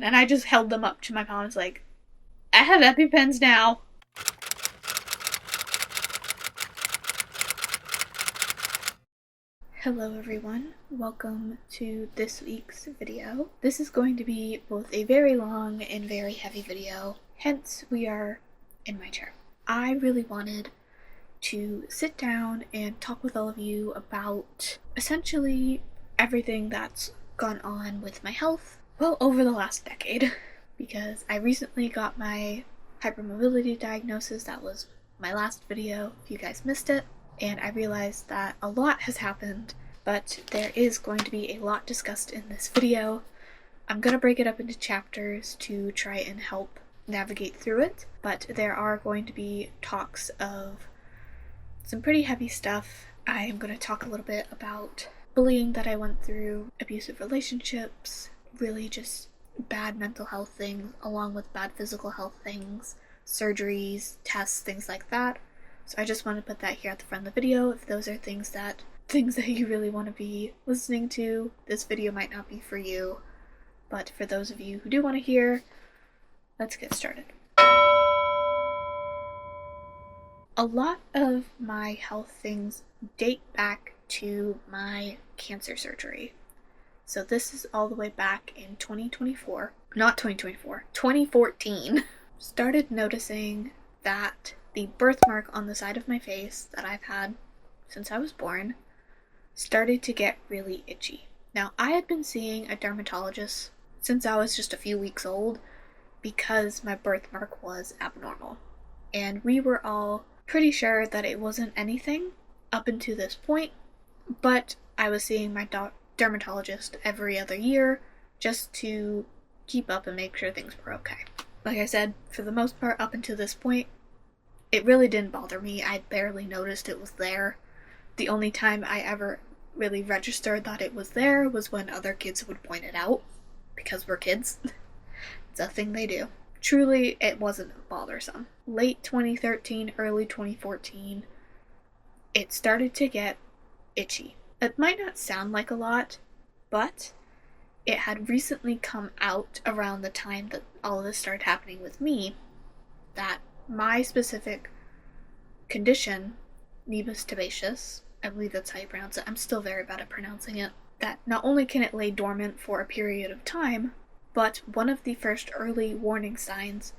And I just held them up to my palm and was like, I have EpiPens now. Hello everyone, welcome to this week's video. This is going to be both a very long and very heavy video, hence we are in my chair. I really wanted to sit down and talk with all of you about essentially everything that's gone on with my health, well, over the last decade, because I recently got my hypermobility diagnosis. That was my last video, if you guys missed it, and I realized that a lot has happened, but there is going to be a lot discussed in this video. I'm going to break it up into chapters to try and help navigate through it, but there are going to be talks of some pretty heavy stuff. I am going to talk a little bit about bullying that I went through, abusive relationships, really just bad mental health things, along with bad physical health things, surgeries, tests, things like that. So I just want to put that here at the front of the video. If those are things that you really want to be listening to, this video might not be for you. But for those of you who do want to hear, let's get started. A lot of my health things date back to my cancer surgery. So this is all the way back in 2014. Started noticing that the birthmark on the side of my face that I've had since I was born started to get really itchy. Now, I had been seeing a dermatologist since I was just a few weeks old because my birthmark was abnormal. And we were all pretty sure that it wasn't anything up until this point, but I was seeing my dermatologist every other year just to keep up and make sure things were okay. Like I said, for the most part up until this point, it really didn't bother me. I barely noticed it was there. The only time I ever really registered that it was there was when other kids would point it out, because we're kids. It's a thing they do. Truly, it wasn't bothersome. Late 2013, early 2014, it started to get itchy. It might not sound like a lot, but it had recently come out around the time that all of this started happening with me, that my specific condition, nevus sebaceous, I believe that's how you pronounce it, I'm still very bad at pronouncing it, that not only can it lay dormant for a period of time, but one of the first early warning signs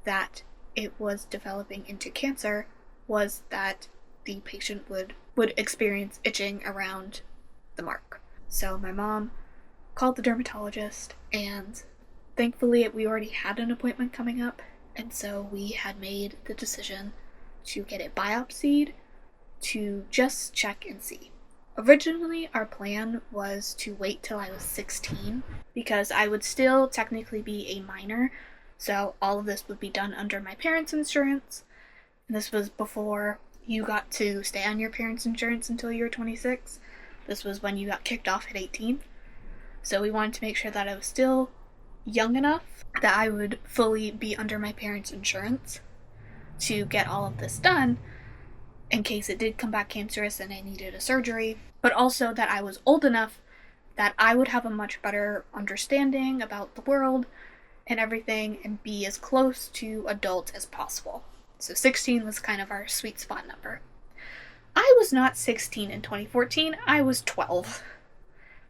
that it was developing into cancer was that the patient would experience itching around the mark. So my mom called the dermatologist, and thankfully we already had an appointment coming up, and so we had made the decision to get it biopsied to just check and see. Originally, our plan was to wait till I was 16 because I would still technically be a minor, so all of this would be done under my parents' insurance. And this was before you got to stay on your parents' insurance until you were 26. This was when you got kicked off at 18. So we wanted to make sure that I was still young enough that I would fully be under my parents' insurance to get all of this done in case it did come back cancerous and I needed a surgery, but also that I was old enough that I would have a much better understanding about the world and everything and be as close to adult as possible. So 16 was kind of our sweet spot number. I was not 16 in 2014, I was 12.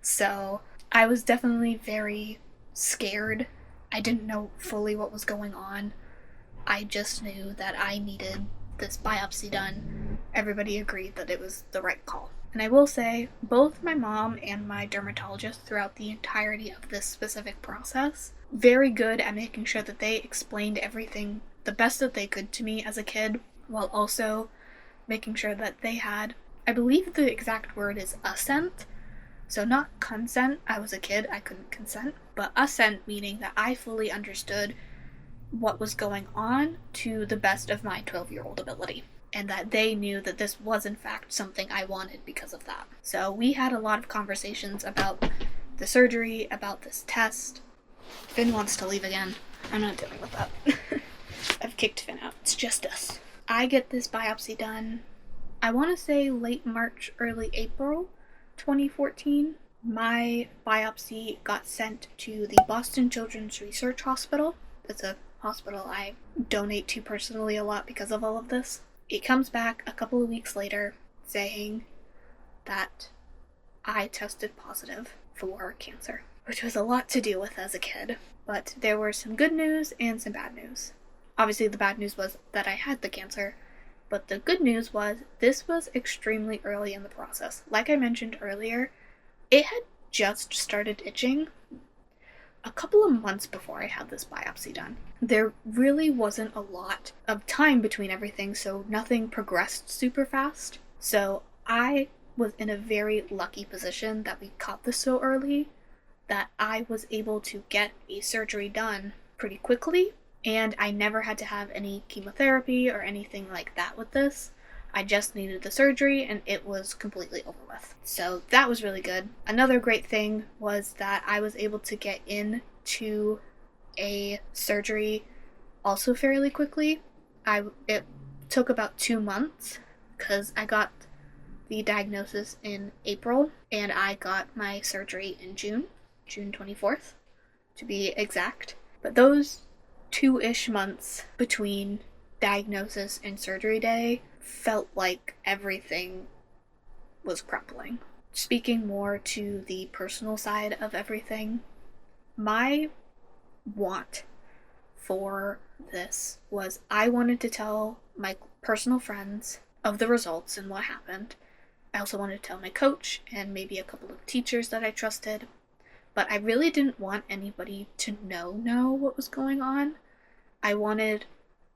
So I was definitely very scared. I didn't know fully what was going on. I just knew that I needed this biopsy done. Everybody agreed that it was the right call. And I will say, both my mom and my dermatologist throughout the entirety of this specific process, very good at making sure that they explained everything the best that they could to me as a kid, while also making sure that they had, I believe the exact word is assent. So not consent, I was a kid, I couldn't consent, but assent meaning that I fully understood what was going on to the best of my 12-year-old ability, and that they knew that this was in fact something I wanted because of that. So we had a lot of conversations about the surgery, about this test. Finn wants to leave again. I'm not dealing with that. I've kicked Finn out. It's just us. I get this biopsy done, I want to say late March, early April 2014. My biopsy got sent to the Boston Children's Research Hospital. It's a hospital I donate to personally a lot because of all of this. It comes back a couple of weeks later saying that I tested positive for cancer, which was a lot to deal with as a kid. But there were some good news and some bad news. Obviously, the bad news was that I had the cancer, but the good news was this was extremely early in the process. Like I mentioned earlier, it had just started itching a couple of months before I had this biopsy done. There really wasn't a lot of time between everything, so nothing progressed super fast. So I was in a very lucky position that we caught this so early that I was able to get a surgery done pretty quickly, and I never had to have any chemotherapy or anything like that with this. I just needed the surgery and it was completely over with. So that was really good. Another great thing was that I was able to get into a surgery also fairly quickly. It took about 2 months because I got the diagnosis in April and I got my surgery in June 24th to be exact. But those 2-ish months between diagnosis and surgery day felt like everything was crumbling. Speaking more to the personal side of everything, my want for this was I wanted to tell my personal friends of the results and what happened. I also wanted to tell my coach and maybe a couple of teachers that I trusted, but I really didn't want anybody to know what was going on. I wanted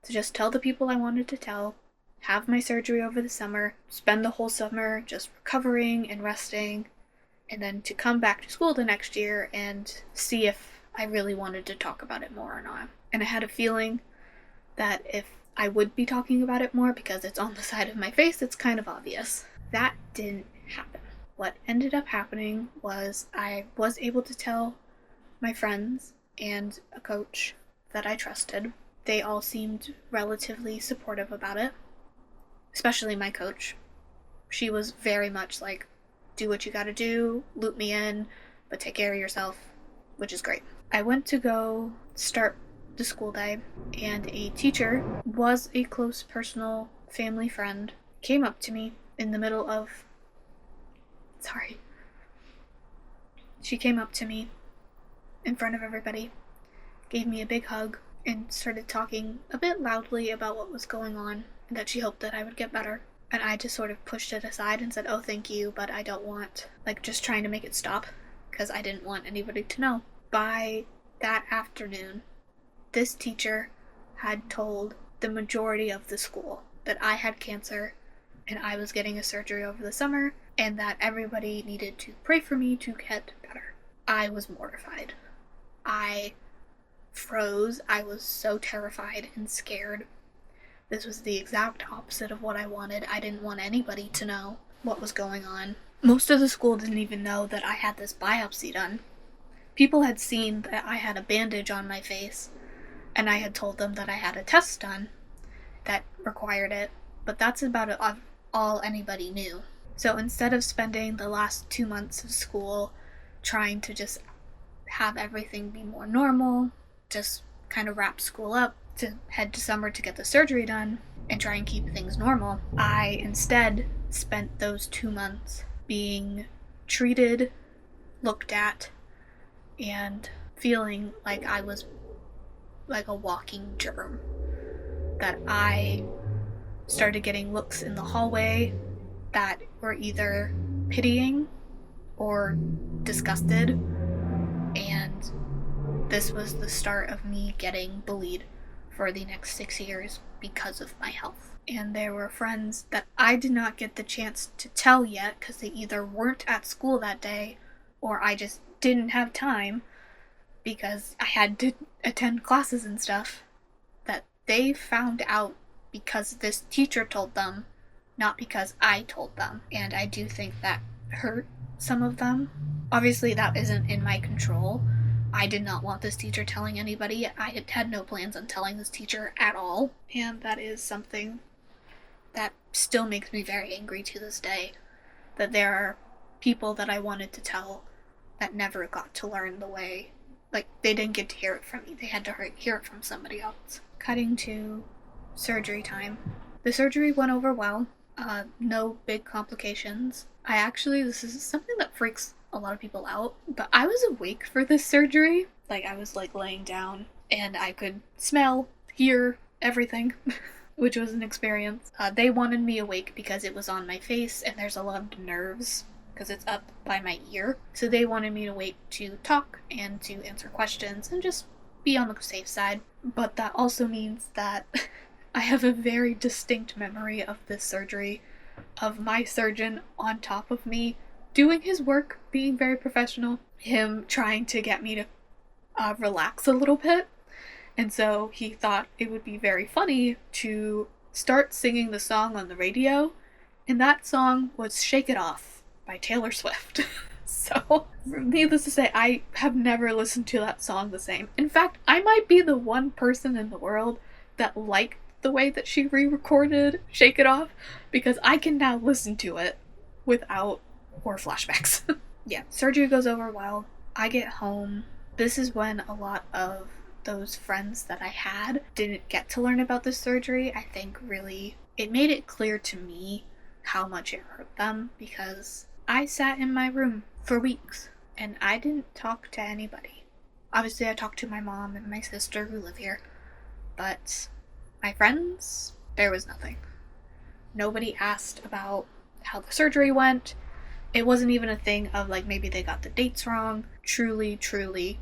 to just tell the people I wanted to tell, have my surgery over the summer, spend the whole summer just recovering and resting, and then to come back to school the next year and see if I really wanted to talk about it more or not. And I had a feeling that if I would be talking about it more because it's on the side of my face, it's kind of obvious. That didn't happen. What ended up happening was I was able to tell my friends and a coach that I trusted. They all seemed relatively supportive about it, especially my coach. She was very much like, do what you gotta do, loop me in, but take care of yourself, which is great. I went to go start the school day, and a teacher, was a close personal family friend, came up to me in the middle of... She came up to me in front of everybody, gave me a big hug, and started talking a bit loudly about what was going on and that she hoped that I would get better. And I just sort of pushed it aside and said, oh, thank you, but I don't want, just trying to make it stop because I didn't want anybody to know. By that afternoon, this teacher had told the majority of the school that I had cancer and I was getting a surgery over the summer and that everybody needed to pray for me to get better. I was mortified. I froze. I was so terrified and scared. This was the exact opposite of what I wanted. I didn't want anybody to know what was going on. Most of the school didn't even know that I had this biopsy done. People had seen that I had a bandage on my face, and I had told them that I had a test done that required it, but that's about all anybody knew. So instead of spending the last 2 months of school trying to just have everything be more normal, just kind of wrap school up to head to summer to get the surgery done and try and keep things normal, I instead spent those 2 months being treated, looked at, and feeling like I was like a walking germ. That I started getting looks in the hallway that were either pitying or disgusted, and this was the start of me getting bullied for the next 6 years because of my health. And there were friends that I did not get the chance to tell yet because they either weren't at school that day or I just didn't have time because I had to attend classes and stuff, that they found out because this teacher told them, not because I told them. And I do think that hurt some of them. Obviously, that isn't in my control. I did not want this teacher telling anybody. I had no plans on telling this teacher at all. And that is something that still makes me very angry to this day. That there are people that I wanted to tell that never got to learn the way, like, they didn't get to hear it from me. They had to hear it from somebody else. Cutting to surgery time. The surgery went over well. No big complications. This is something that freaks a lot of people out, but I was awake for this surgery. Like, I was, like, laying down, and I could smell, hear, everything, which was an experience. They wanted me awake because it was on my face, and there's a lot of nerves, because it's up by my ear. So they wanted me awake to talk, and to answer questions, and just be on the safe side. But that also means that I have a very distinct memory of this surgery, of my surgeon on top of me, doing his work, being very professional, him trying to get me to relax a little bit. And so he thought it would be very funny to start singing the song on the radio, and that song was Shake It Off by Taylor Swift. So, needless to say, I have never listened to that song the same. In fact, I might be the one person in the world that liked the way that she re-recorded Shake It Off, because I can now listen to it without more flashbacks. Yeah, surgery goes over well. I get home. This is when a lot of those friends that I had didn't get to learn about this surgery. I think really it made it clear to me how much it hurt them, because I sat in my room for weeks and I didn't talk to anybody. Obviously I talked to my mom and my sister who live here, but my friends, there was nothing. Nobody asked about how the surgery went. It wasn't even a thing of like maybe they got the dates wrong. Truly,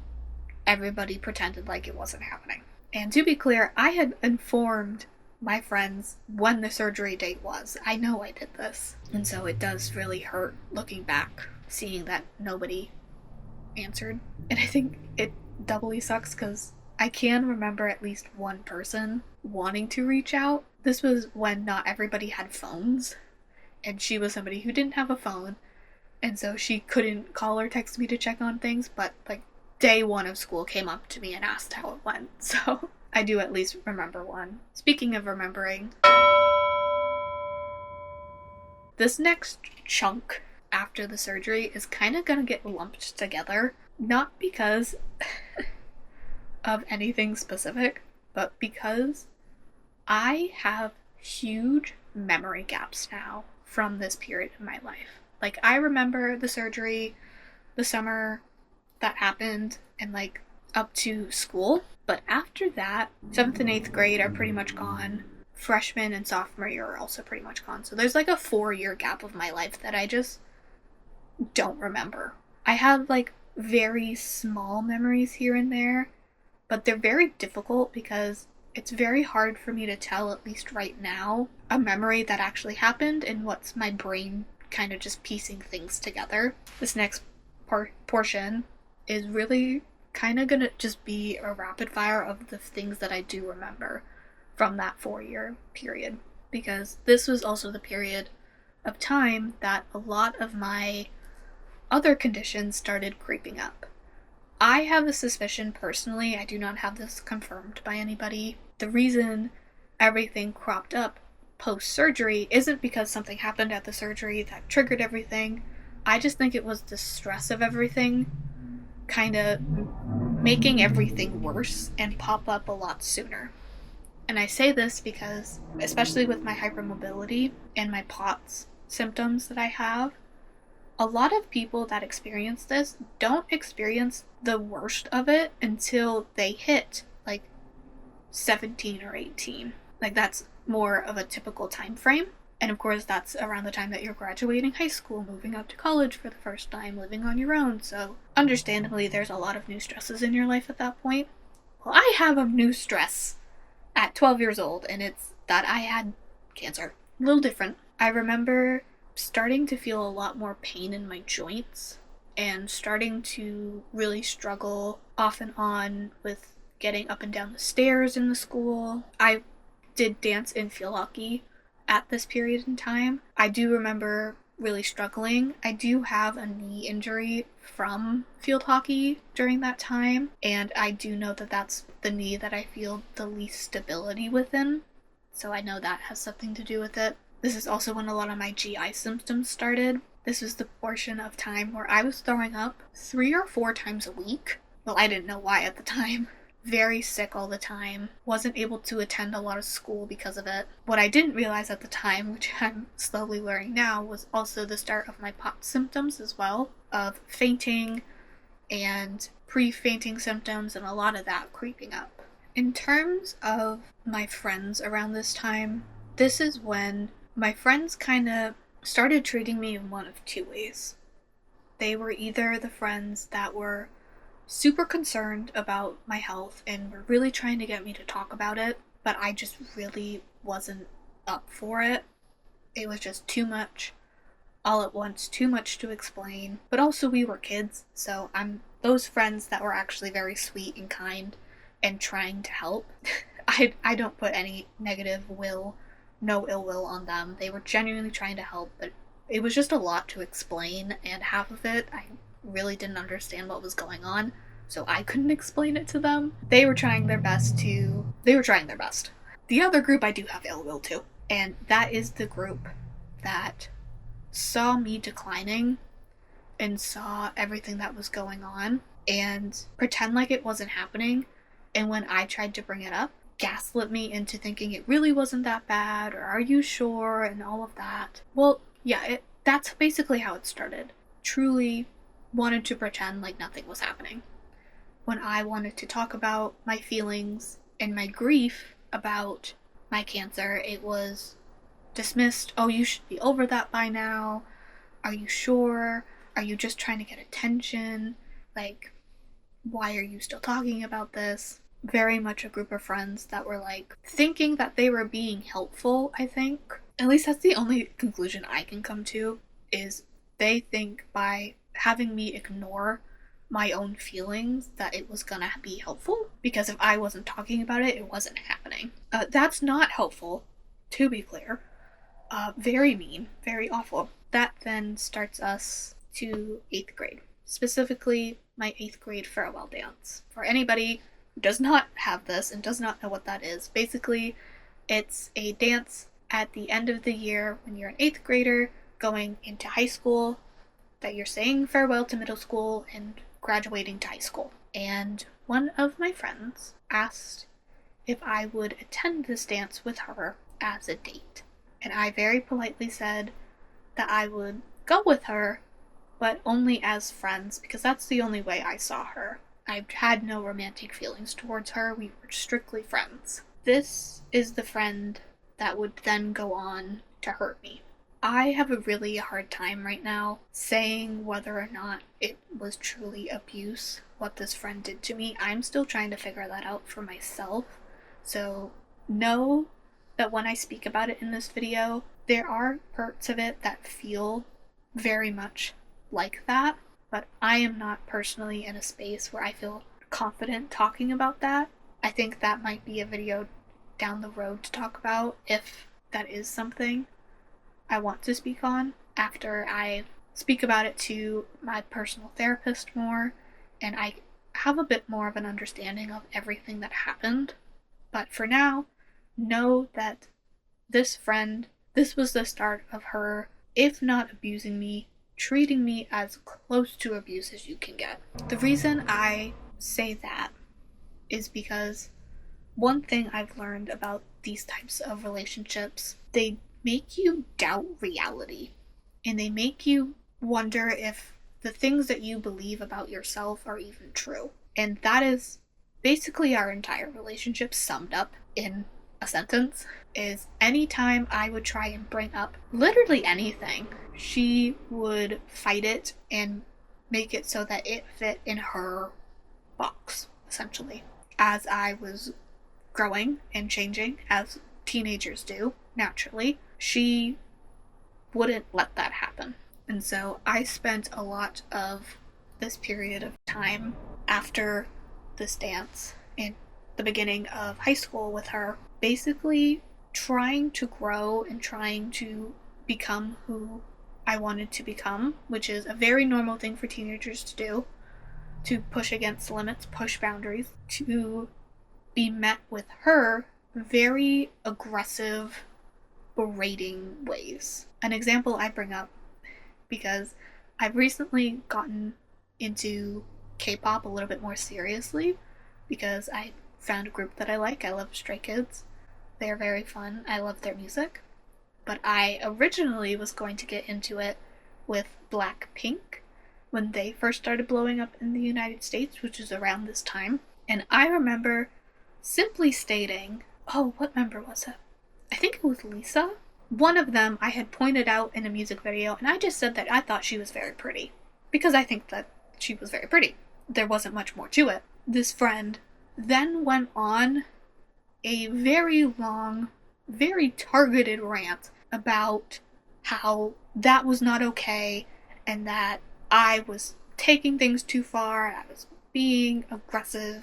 everybody pretended like it wasn't happening. And to be clear, I had informed my friends when the surgery date was. I know I did this. And so it does really hurt looking back, seeing that nobody answered. And I think it doubly sucks because I can remember at least one person wanting to reach out. This was when not everybody had phones, and she was somebody who didn't have a phone, and so she couldn't call or text me to check on things, but like day one of school came up to me and asked how it went. So I do at least remember one. Speaking of remembering, this next chunk after the surgery is kind of gonna get lumped together, not because of anything specific, but because I have huge memory gaps now from this period in my life. Like, I remember the surgery, the summer that happened, and like up to school, but after that, 7th and 8th grade are pretty much gone. Freshman and sophomore year are also pretty much gone. So there's like a 4-year gap of my life that I just don't remember. I have like very small memories here and there, but they're very difficult because it's very hard for me to tell, at least right now, a memory that actually happened and what's my brain kind of just piecing things together. This next portion is really kind of gonna just be a rapid fire of the things that I do remember from that 4-year period, because this was also the period of time that a lot of my other conditions started creeping up. I have a suspicion personally, I do not have this confirmed by anybody. The reason everything cropped up post-surgery isn't because something happened at the surgery that triggered everything. I just think it was the stress of everything kind of making everything worse and pop up a lot sooner. And I say this because, especially with my hypermobility and my POTS symptoms that I have, a lot of people that experience this don't experience the worst of it until they hit like 17 or 18. Like, that's more of a typical time frame. And of course, that's around the time that you're graduating high school, moving up to college for the first time, living on your own. So understandably, there's a lot of new stresses in your life at that point. Well, I have a new stress at 12 years old, and it's that I had cancer. A little different. I remember starting to feel a lot more pain in my joints and starting to really struggle off and on with getting up and down the stairs in the school. I did dance and field hockey at this period in time. I do remember really struggling. I do have a knee injury from field hockey during that time, and I do know that that's the knee that I feel the least stability within, so I know that has something to do with it. This is also when a lot of my GI symptoms started. This was the portion of time where I was throwing up 3 or 4 times a week. Well, I didn't know why at the time. Very sick all the time. Wasn't able to attend a lot of school because of it. What I didn't realize at the time, which I'm slowly learning now, was also the start of my POTS symptoms as well, of fainting and pre-fainting symptoms and a lot of that creeping up. In terms of my friends around this time, this is when my friends kind of started treating me in one of two ways. They were either the friends that were super concerned about my health and were really trying to get me to talk about it, but I just really wasn't up for it. It was just too much all at once, too much to explain. But also we were kids, so I'm those friends that were actually very sweet and kind and trying to help. I don't put any negative will, no ill will on them. They were genuinely trying to help, but it was just a lot to explain, and half of it I really didn't understand what was going on, so I couldn't explain it to them. They were trying their best. The other group I do have ill will to, and that is the group that saw me declining and saw everything that was going on and pretend like it wasn't happening, and when I tried to bring it up, gaslit me into thinking it really wasn't that bad, or are you sure, and all of that. Well, yeah, that's basically how it started. Truly wanted to pretend like nothing was happening. When I wanted to talk about my feelings and my grief about my cancer, it was dismissed. Oh, you should be over that by now. Are you sure? Are you just trying to get attention? Like, why are you still talking about this? Very much a group of friends that were like thinking that they were being helpful, I think. At least that's the only conclusion I can come to, is they think by having me ignore my own feelings that it was gonna be helpful, because if I wasn't talking about it, it wasn't happening. That's not helpful, to be clear. Very mean, very awful. That then starts us to 8th grade. Specifically, my 8th grade farewell dance. For anybody who does not have this and does not know what that is, basically, it's a dance at the end of the year when you're an 8th grader going into high school, that you're saying farewell to middle school and graduating to high school. And one of my friends asked if I would attend this dance with her as a date. And I very politely said that I would go with her, but only as friends, because that's the only way I saw her. I had no romantic feelings towards her. We were strictly friends. This is the friend that would then go on to hurt me. I have a really hard time right now saying whether or not it was truly abuse, what this friend did to me. I'm still trying to figure that out for myself. So know that when I speak about it in this video, there are parts of it that feel very much like that, but I am not personally in a space where I feel confident talking about that. I think that might be a video down the road to talk about, if that is something I want to speak on, after I speak about it to my personal therapist more and I have a bit more of an understanding of everything that happened. But for now, know that this friend, this was the start of her, if not abusing me, treating me as close to abuse as you can get. The reason I say that is because one thing I've learned about these types of relationships, they make you doubt reality, and they make you wonder if the things that you believe about yourself are even true. And that is basically our entire relationship summed up in a sentence, is anytime I would try and bring up literally anything, she would fight it and make it so that it fit in her box, essentially. As I was growing and changing, as teenagers do, naturally, she wouldn't let that happen. And so I spent a lot of this period of time after this dance in the beginning of high school with her, basically trying to grow and trying to become who I wanted to become, which is a very normal thing for teenagers to do, to push against limits, push boundaries, to be met with her very aggressive, berating ways. An example I bring up because I've recently gotten into K-pop a little bit more seriously because I found a group that I like. I love Stray Kids. They are very fun. I love their music. But I originally was going to get into it with Blackpink when they first started blowing up in the United States, which is around this time. And I remember simply stating, oh, what member was it? I think it was Lisa. One of them I had pointed out in a music video, and I just said that I thought she was very pretty. Because I think that she was very pretty. There wasn't much more to it. This friend then went on a very long, very targeted rant about how that was not okay and that I was taking things too far, I was being aggressive.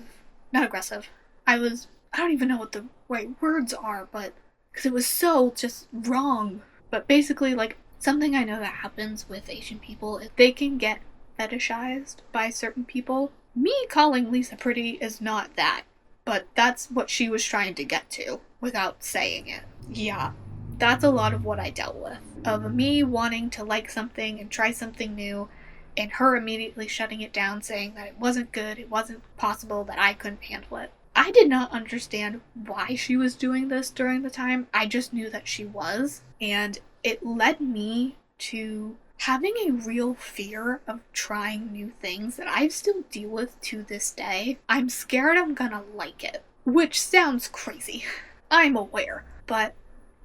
Not aggressive. I don't even know what the right words are, but because it was so just wrong. But basically, like, something I know that happens with Asian people is they can get fetishized by certain people. Me calling Lisa pretty is not that, but that's what she was trying to get to without saying it. Yeah, that's a lot of what I dealt with. Of me wanting to like something and try something new, and her immediately shutting it down, saying that it wasn't good, it wasn't possible, that I couldn't handle it. I did not understand why she was doing this during the time. I just knew that she was, and it led me to having a real fear of trying new things that I still deal with to this day. I'm scared I'm gonna like it, which sounds crazy. I'm aware, but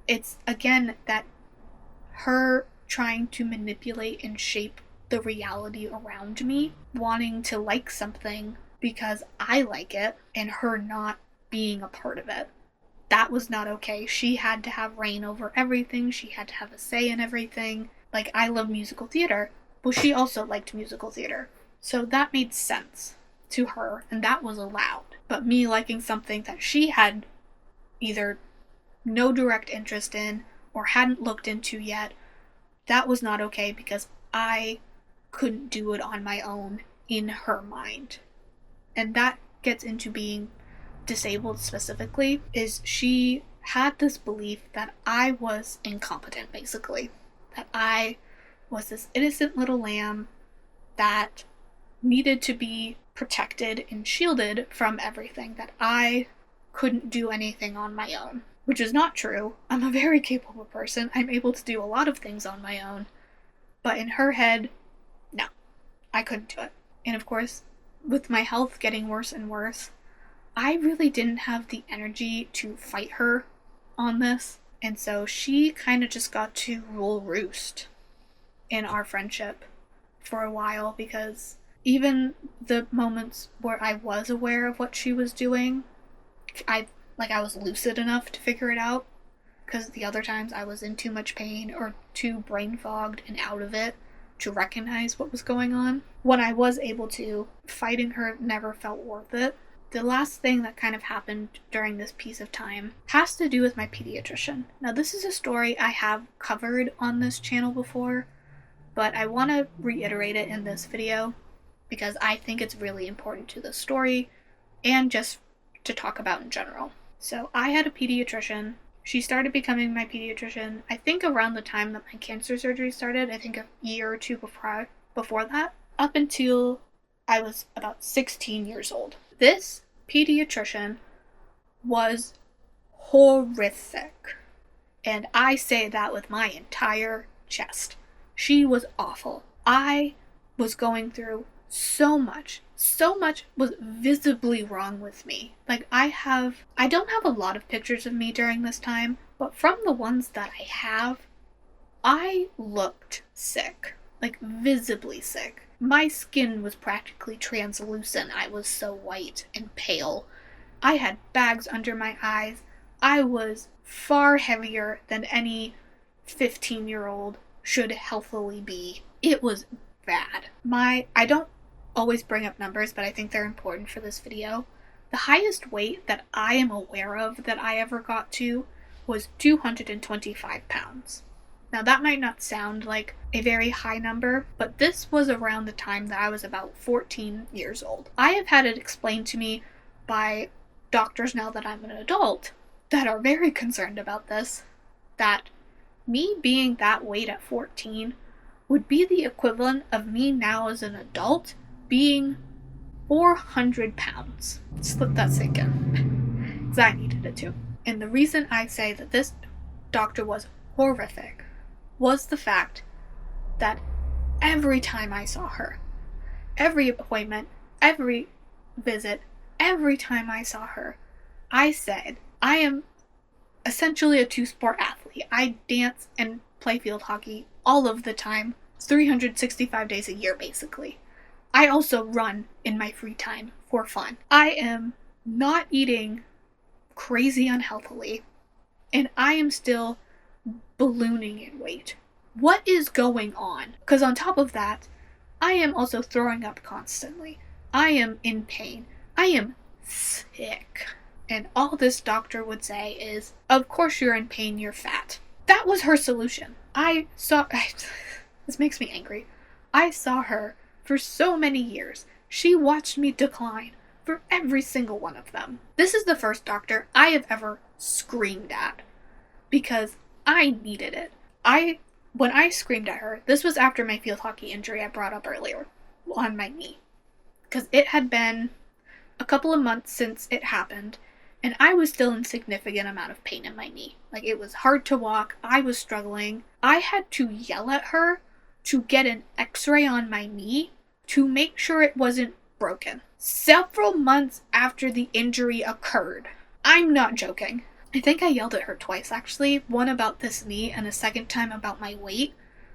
it's again that her trying to manipulate and shape the reality around me, wanting to like something because I like it, and her not being a part of it. That was not okay. She had to have reign over everything. She had to have a say in everything. Like, I love musical theater. Well, she also liked musical theater. So that made sense to her, and that was allowed. But me liking something that she had either no direct interest in or hadn't looked into yet, that was not okay because I couldn't do it on my own in her mind. And that gets into being disabled specifically, is she had this belief that I was incompetent, basically. That I was this innocent little lamb that needed to be protected and shielded from everything, that I couldn't do anything on my own. Which is not true. I'm a very capable person. I'm able to do a lot of things on my own. But in her head, no, I couldn't do it. And of course, with my health getting worse and worse, I really didn't have the energy to fight her on this. And so she kind of just got to rule roost in our friendship for a while, because even the moments where I was aware of what she was doing, I was lucid enough to figure it out, because the other times I was in too much pain or too brain fogged and out of it to recognize what was going on. When I was able to, fighting her never felt worth it. The last thing that kind of happened during this piece of time has to do with my pediatrician. Now, this is a story I have covered on this channel before, but I want to reiterate it in this video because I think it's really important to the story and just to talk about in general. So I had a pediatrician. She started becoming my pediatrician, I think around the time that my cancer surgery started, I think a year or two before that, up until I was about 16 years old. This pediatrician was horrific. And I say that with my entire chest. She was awful. I was going through so much was visibly wrong with me. Like, I don't have a lot of pictures of me during this time, but from the ones that I have, I looked sick. Like, visibly sick. My skin was practically translucent. I was so white and pale. I had bags under my eyes. I was far heavier than any 15-year-old should healthily be. It was bad. I don't always bring up numbers, but I think they're important for this video. The highest weight that I am aware of that I ever got to was 225 pounds. Now, that might not sound like a very high number, but this was around the time that I was about 14 years old. I have had it explained to me by doctors now that I'm an adult that are very concerned about this, that me being that weight at 14 would be the equivalent of me now as an adult being 400 pounds. Just let that sink in. Because I needed it too. And the reason I say that this doctor was horrific was the fact that every time I saw her, every appointment, every visit, every time I saw her, I said, I am essentially a two-sport athlete. I dance and play field hockey all of the time, 365 days a year basically. I also run in my free time for fun. I am not eating crazy unhealthily, and I am still ballooning in weight. What is going on? Because on top of that, I am also throwing up constantly. I am in pain. I am sick. And all this doctor would say is, of course you're in pain, you're fat. That was her solution. This makes me angry. I saw her for so many years. She watched me decline for every single one of them. This is the first doctor I have ever screamed at because I needed it. When I screamed at her, this was after my field hockey injury I brought up earlier on my knee. Because it had been a couple of months since it happened, and I was still in significant amount of pain in my knee. Like, it was hard to walk, I was struggling. I had to yell at her to get an x-ray on my knee to make sure it wasn't broken. Several months after the injury occurred. I'm not joking. I think I yelled at her twice, actually. One about this knee and a second time about my weight,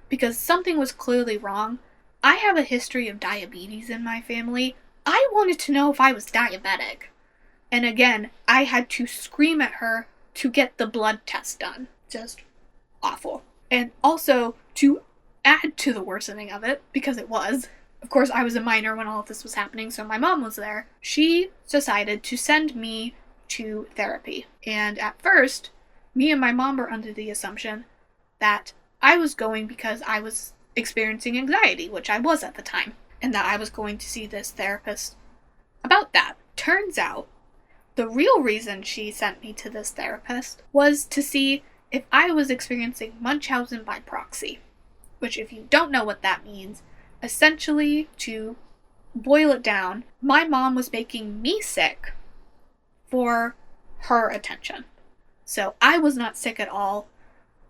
because something was clearly wrong. I have a history of diabetes in my family. I wanted to know if I was diabetic. And again, I had to scream at her to get the blood test done. Just awful. And also, to add to the worsening of it, because it was, of course I was a minor when all of this was happening, so my mom was there, she decided to send me to therapy. And at first, me and my mom were under the assumption that I was going because I was experiencing anxiety, which I was at the time, and that I was going to see this therapist about that. Turns out, the real reason she sent me to this therapist was to see if I was experiencing Munchausen by proxy, which, if you don't know what that means, essentially, to boil it down, my mom was making me sick for her attention. So I was not sick at all,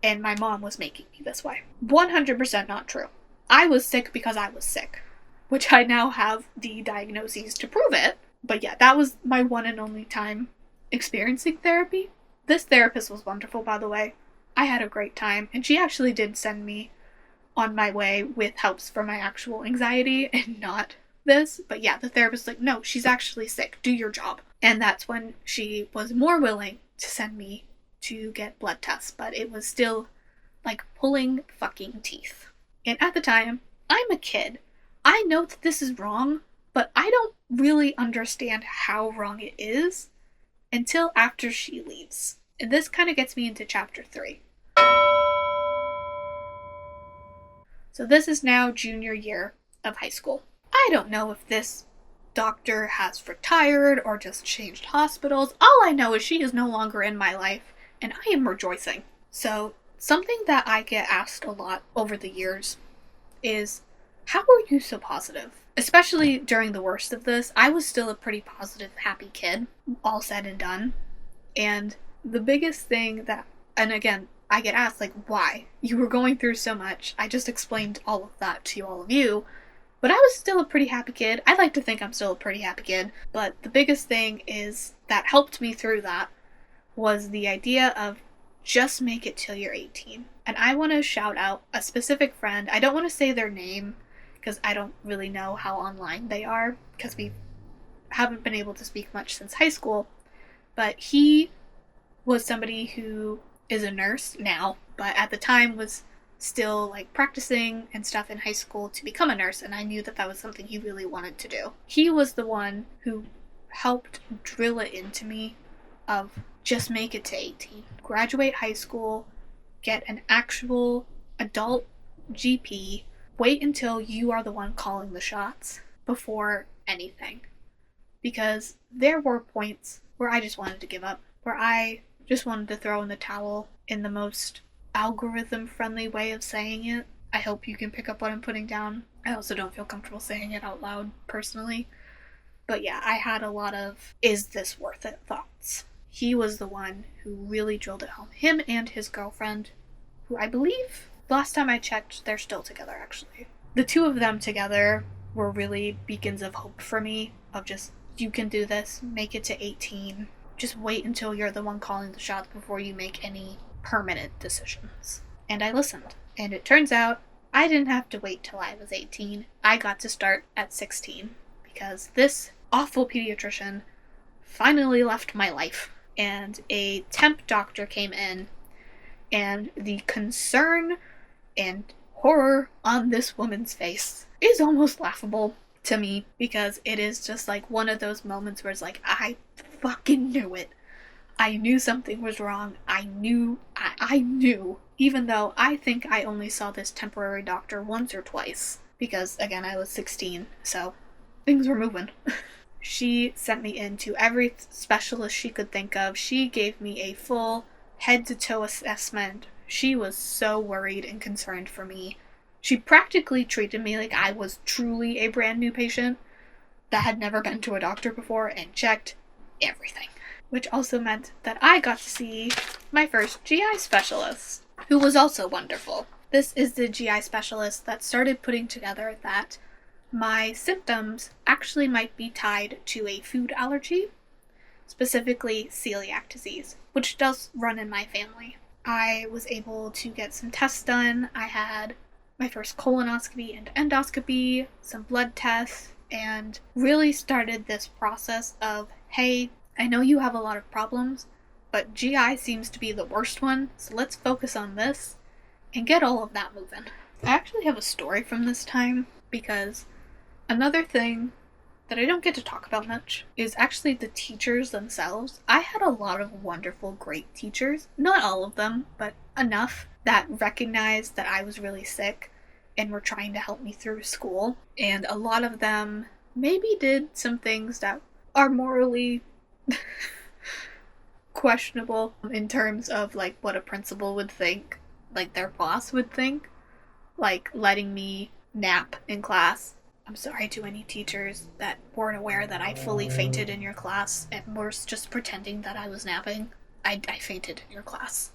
and my mom was making me this way. 100% not true. I was sick because I was sick, which I now have the diagnoses to prove it. But yeah, that was my one and only time experiencing therapy. This therapist was wonderful, by the way. I had a great time, and she actually did send me on my way with helps for my actual anxiety and not this. But yeah, the therapist was like, no, she's actually sick. Do your job. And that's when she was more willing to send me to get blood tests, but it was still like pulling fucking teeth. And at the time, I'm a kid. I know that this is wrong, but I don't really understand how wrong it is until after she leaves. And this kind of gets me into chapter 3. So this is now junior year of high school. I don't know if this doctor has retired or just changed hospitals. All I know is she is no longer in my life, and I am rejoicing. So something that I get asked a lot over the years is, how were you so positive? Especially during the worst of this, I was still a pretty positive, happy kid, all said and done. And the biggest thing that, and again, I get asked, like, why? You were going through so much. I just explained all of that to all of you. But I was still a pretty happy kid. I like to think I'm still a pretty happy kid. But the biggest thing is that helped me through that was the idea of just make it till you're 18. And I want to shout out a specific friend. I don't want to say their name because I don't really know how online they are because we haven't been able to speak much since high school. But he was somebody who is a nurse now, but at the time was still like practicing and stuff in high school to become a nurse, and I knew that that was something he really wanted to do. He was the one who helped drill it into me of just make it to 18. Graduate high school, get an actual adult GP, wait until you are the one calling the shots before anything. Because there were points where I just wanted to give up, where I just wanted to throw in the towel in the most algorithm-friendly way of saying it. I hope you can pick up what I'm putting down. I also don't feel comfortable saying it out loud personally. But yeah, I had a lot of is this worth it thoughts. He was the one who really drilled it home. Him and his girlfriend, who I believe last time I checked, they're still together actually. The two of them together were really beacons of hope for me, of just, you can do this, make it to 18. Just wait until you're the one calling the shots before you make any permanent decisions. And I listened. And it turns out I didn't have to wait till I was 18. I got to start at 16 because this awful pediatrician finally left my life. And a temp doctor came in, and the concern and horror on this woman's face is almost laughable to me, because it is just like one of those moments where it's like, I fucking knew it. I knew something was wrong. I knew, even though I think I only saw this temporary doctor once or twice, because again, I was 16, so things were moving. She sent me into every specialist she could think of. She gave me a full head-to-toe assessment. She was so worried and concerned for me. She practically treated me like I was truly a brand new patient that had never been to a doctor before and checked everything. Which also meant that I got to see my first GI specialist, who was also wonderful. This is the GI specialist that started putting together that my symptoms actually might be tied to a food allergy, specifically celiac disease, which does run in my family. I was able to get some tests done. I had my first colonoscopy and endoscopy, some blood tests, and really started this process of, hey, I know you have a lot of problems, but GI seems to be the worst one, so let's focus on this and get all of that moving. I actually have a story from this time, because another thing that I don't get to talk about much is actually the teachers themselves. I had a lot of wonderful, great teachers. Not all of them, but enough that recognized that I was really sick and were trying to help me through school. And a lot of them maybe did some things that are morally questionable in terms of like what a principal would think, like their boss would think. Like letting me nap in class. I'm sorry to any teachers that weren't aware that I fully fainted in your class and were just pretending that I was napping. I fainted in your class.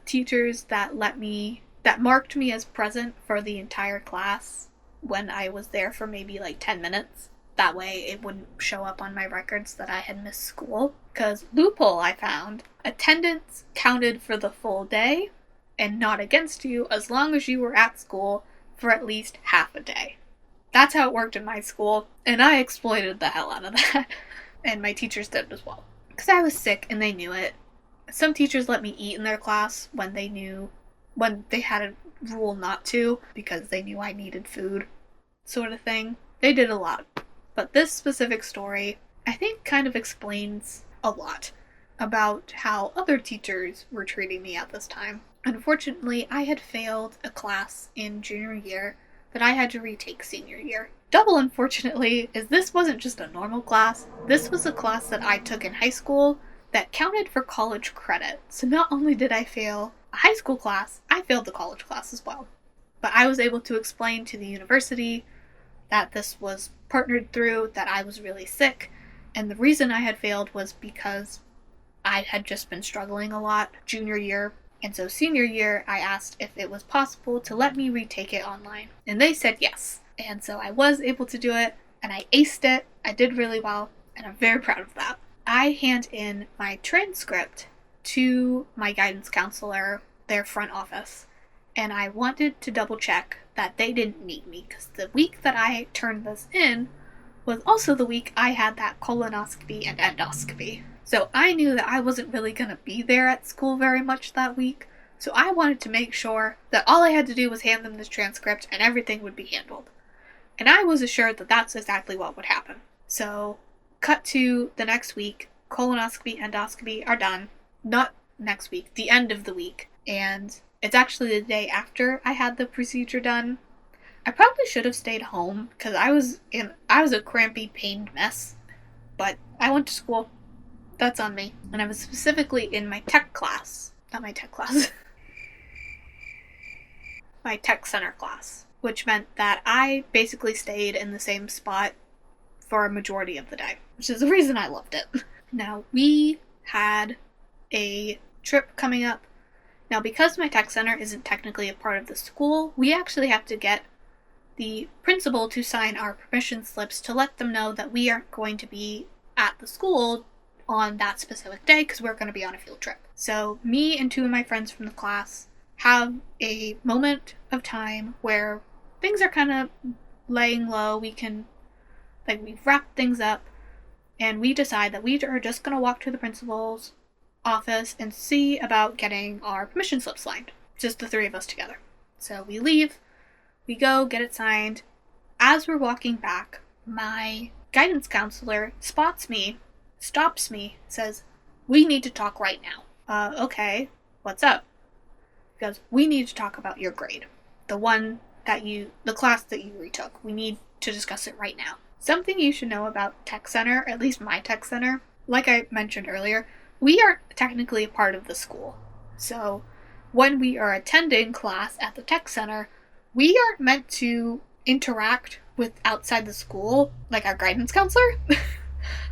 Teachers that marked me as present for the entire class when I was there for maybe like 10 minutes. That way it wouldn't show up on my records that I had missed school. Because loophole I found, attendance counted for the full day and not against you as long as you were at school for at least half a day. That's how it worked in my school, and I exploited the hell out of that. And my teachers did as well. Because I was sick and they knew it. Some teachers let me eat in their class when they had a rule not to, because they knew I needed food, sort of thing. They did a lot. But this specific story, I think, kind of explains a lot about how other teachers were treating me at this time. Unfortunately, I had failed a class in junior year that I had to retake senior year. Double unfortunately is this wasn't just a normal class, this was a class that I took in high school that counted for college credit. So not only did I fail a high school class, I failed the college class as well. But I was able to explain to the university that this was partnered through, that I was really sick, and the reason I had failed was because I had just been struggling a lot junior year. And so senior year, I asked if it was possible to let me retake it online. And they said yes. And so I was able to do it, and I aced it. I did really well, and I'm very proud of that. I hand in my transcript to my guidance counselor, their front office, and I wanted to double check that they didn't need me, because the week that I turned this in was also the week I had that colonoscopy and endoscopy. So I knew that I wasn't really going to be there at school very much that week, so I wanted to make sure that all I had to do was hand them this transcript and everything would be handled. And I was assured that that's exactly what would happen. So, cut to the next week, colonoscopy, endoscopy are done. Not next week, the end of the week. And it's actually the day after I had the procedure done. I probably should have stayed home because I was a crampy, pained mess. But I went to school. That's on me. And I was specifically in my tech class. Not my tech class. my tech center class, which meant that I basically stayed in the same spot for a majority of the day, which is the reason I loved it. Now, we had a trip coming up. Now, because my tech center isn't technically a part of the school, we actually have to get the principal to sign our permission slips to let them know that we aren't going to be at the school on that specific day because we're going to be on a field trip. So me and two of my friends from the class have a moment of time where things are kind of laying low. We've wrapped things up, and we decide that we are just going to walk to the principal's office and see about getting our permission slips signed. Just the three of us together. So we leave, we go get it signed. As we're walking back, my guidance counselor spots me, stops me, says, "We need to talk right now." Okay, what's up? He goes, "We need to talk about your grade. The class that you retook. We need to discuss it right now." Something you should know about Tech Center, at least my Tech Center, like I mentioned earlier, we aren't technically a part of the school. So when we are attending class at the Tech Center, we aren't meant to interact with outside the school, like our guidance counselor.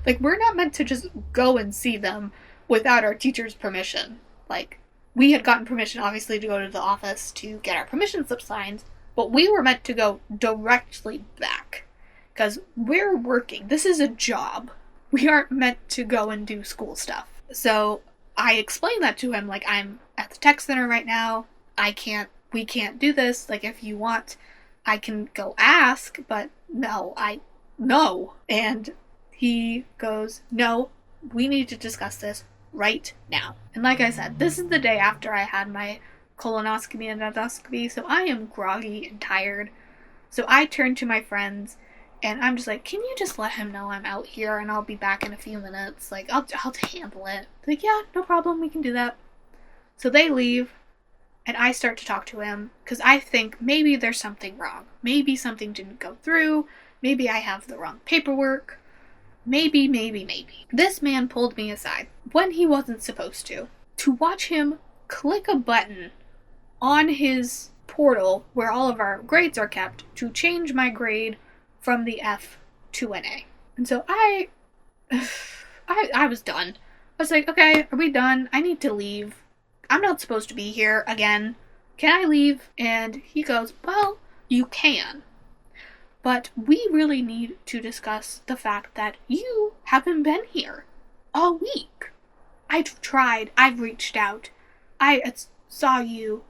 Like, we're not meant to just go and see them without our teacher's permission. Like, we had gotten permission, obviously, to go to the office to get our permission slip signed, but we were meant to go directly back. Because we're working. This is a job. We aren't meant to go and do school stuff. So I explained that to him, like, I'm at the tech center right now. We can't do this. Like, if you want, I can go ask, but no. And he goes, "No, we need to discuss this right now." And like I said, this is the day after I had my colonoscopy and endoscopy, so I am groggy and tired. So I turn to my friends, and I'm just like, "Can you just let him know I'm out here and I'll be back in a few minutes? Like, I'll handle it." They're like, "Yeah, no problem, we can do that." So they leave, and I start to talk to him, because I think maybe there's something wrong. Maybe something didn't go through. Maybe I have the wrong paperwork. Maybe. This man pulled me aside, when he wasn't supposed to watch him click a button on his portal, where all of our grades are kept, to change my grade from the F to an A. And so I was done. I was like, "Okay, are we done? I need to leave. I'm not supposed to be here again. Can I leave?" And he goes, "Well, you can. But we really need to discuss the fact that you haven't been here all week. I've tried, I've reached out, I saw you,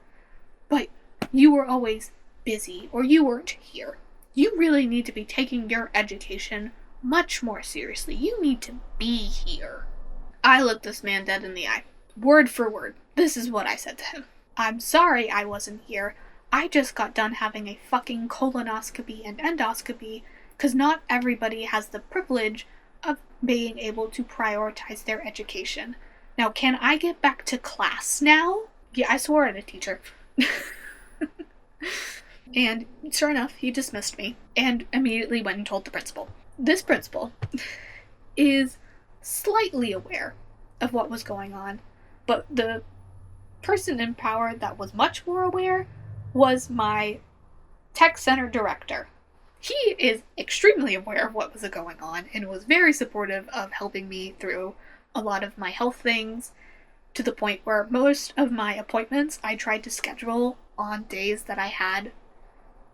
but you were always busy, or you weren't here. You really need to be taking your education much more seriously. You need to be here." I looked this man dead in the eye. Word for word, this is what I said to him. "I'm sorry I wasn't here. I just got done having a fucking colonoscopy and endoscopy, because not everybody has the privilege of being able to prioritize their education. Now, can I get back to class now?" Yeah, I swore at a teacher. And sure enough, he dismissed me and immediately went and told the principal. This principal is slightly aware of what was going on, but the person in power that was much more aware was my tech center director. He is extremely aware of what was going on and was very supportive of helping me through a lot of my health things, to the point where most of my appointments I tried to schedule on days that I had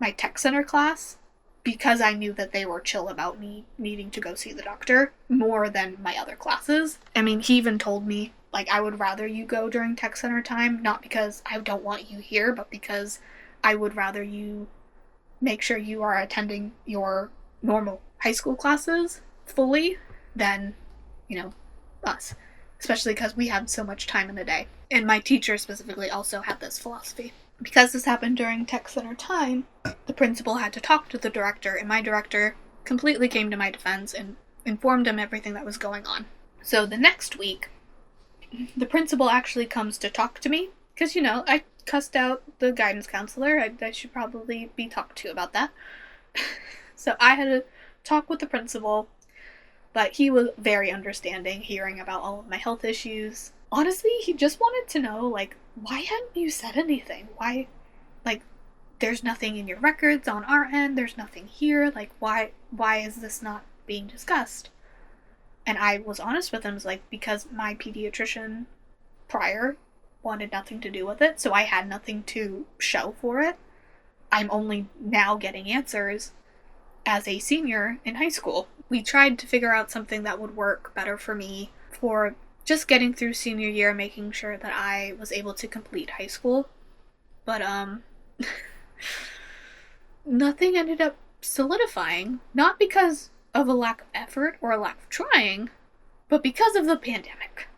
my tech center class, because I knew that they were chill about me needing to go see the doctor more than my other classes. I mean, he even told me, like, "I would rather you go during tech center time, not because I don't want you here, but because I would rather you make sure you are attending your normal high school classes fully than, us." Especially because we have so much time in the day. And my teacher specifically also had this philosophy. Because this happened during tech center time, the principal had to talk to the director, and my director completely came to my defense and informed him everything that was going on. So the next week, the principal actually comes to talk to me, because, I cussed out the guidance counselor. I should probably be talked to about that. So I had to talk with the principal, but he was very understanding, hearing about all of my health issues. Honestly, he just wanted to know, like, why hadn't you said anything? Why, like, there's nothing in your records on our end, there's nothing here, like why is this not being discussed? And I was honest with him, was like, because my pediatrician prior wanted nothing to do with it, so I had nothing to show for it. I'm only now getting answers as a senior in high school. We tried to figure out something that would work better for me for just getting through senior year, making sure that I was able to complete high school. But nothing ended up solidifying, not because of a lack of effort or a lack of trying, but because of the pandemic.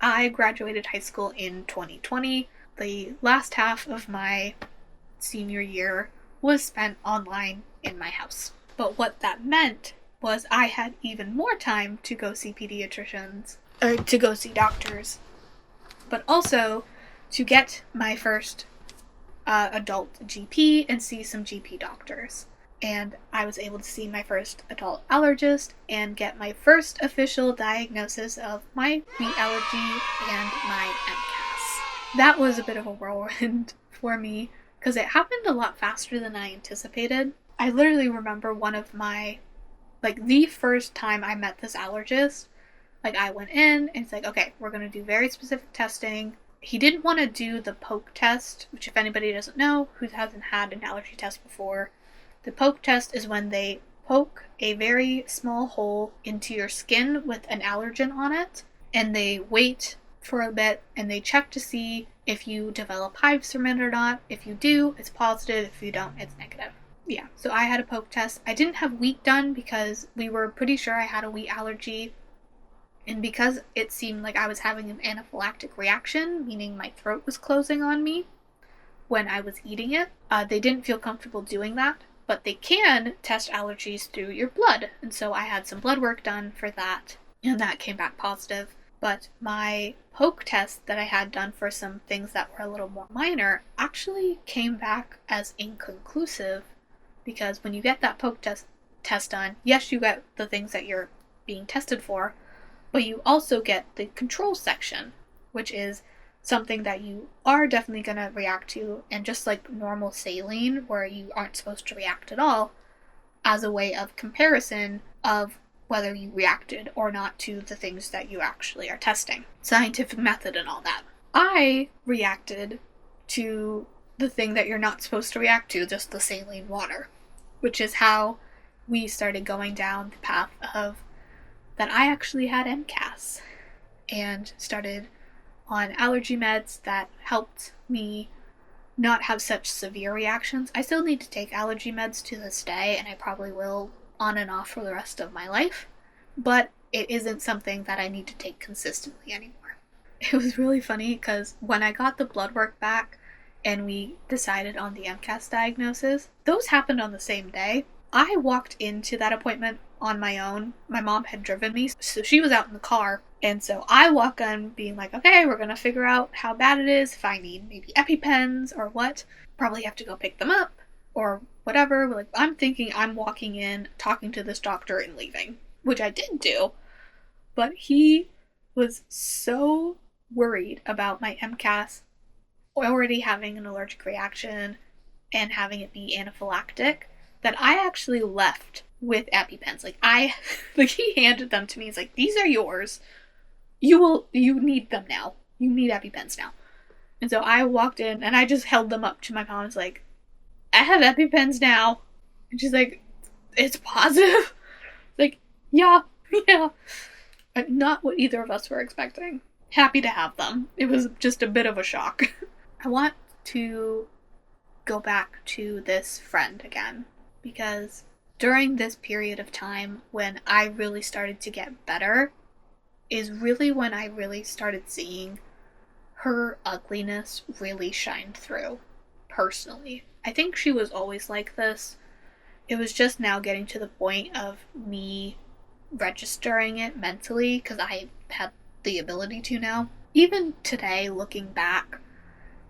I graduated high school in 2020. The last half of my senior year was spent online in my house. But what that meant was I had even more time to go see pediatricians, or to go see doctors, but also to get my first adult GP and see some GP doctors. And I was able to see my first adult allergist and get my first official diagnosis of my wheat allergy and my MCAS. That was a bit of a whirlwind for me because it happened a lot faster than I anticipated. I literally remember one of my, the first time I met this allergist, I went in and it's like, okay, we're going to do very specific testing. He didn't want to do the poke test, which if anybody doesn't know, who hasn't had an allergy test before, the poke test is when they poke a very small hole into your skin with an allergen on it, and they wait for a bit and they check to see if you develop hives from it or not. If you do, it's positive. If you don't, it's negative. Yeah, so I had a poke test. I didn't have wheat done because we were pretty sure I had a wheat allergy. And because it seemed like I was having an anaphylactic reaction, meaning my throat was closing on me when I was eating it, they didn't feel comfortable doing that. But they can test allergies through your blood. And so I had some blood work done for that, and that came back positive. But my poke test that I had done for some things that were a little more minor actually came back as inconclusive, because when you get that poke test done, yes, you get the things that you're being tested for, but you also get the control section, which is something that you are definitely going to react to, and just like normal saline, where you aren't supposed to react at all, as a way of comparison of whether you reacted or not to the things that you actually are testing. Scientific method and all that. I reacted to the thing that you're not supposed to react to, just the saline water, which is how we started going down the path of that I actually had MCAS and started on allergy meds that helped me not have such severe reactions. I still need to take allergy meds to this day, and I probably will on and off for the rest of my life, but it isn't something that I need to take consistently anymore. It was really funny because when I got the blood work back and we decided on the MCAS diagnosis, those happened on the same day. I walked into that appointment on my own. My mom had driven me, so she was out in the car. And so I walk in being like, okay, we're going to figure out how bad it is, if I need maybe EpiPens or what. Probably have to go pick them up or whatever. I'm thinking I'm walking in, talking to this doctor and leaving, which I did do. But he was so worried about my MCAS already having an allergic reaction and having it be anaphylactic that I actually left with EpiPens. He handed them to me. He's like, these are yours. You need them now. You need EpiPens now. And so I walked in and I just held them up to my mom. I was like, I have EpiPens now. And she's like, it's positive? Like, yeah. Not what either of us were expecting. Happy to have them. It was just a bit of a shock. I want to go back to this friend again, because during this period of time when I really started to get better is really when I really started seeing her ugliness really shine through, personally. I think she was always like this. It was just now getting to the point of me registering it mentally, because I had the ability to now. Even today, looking back,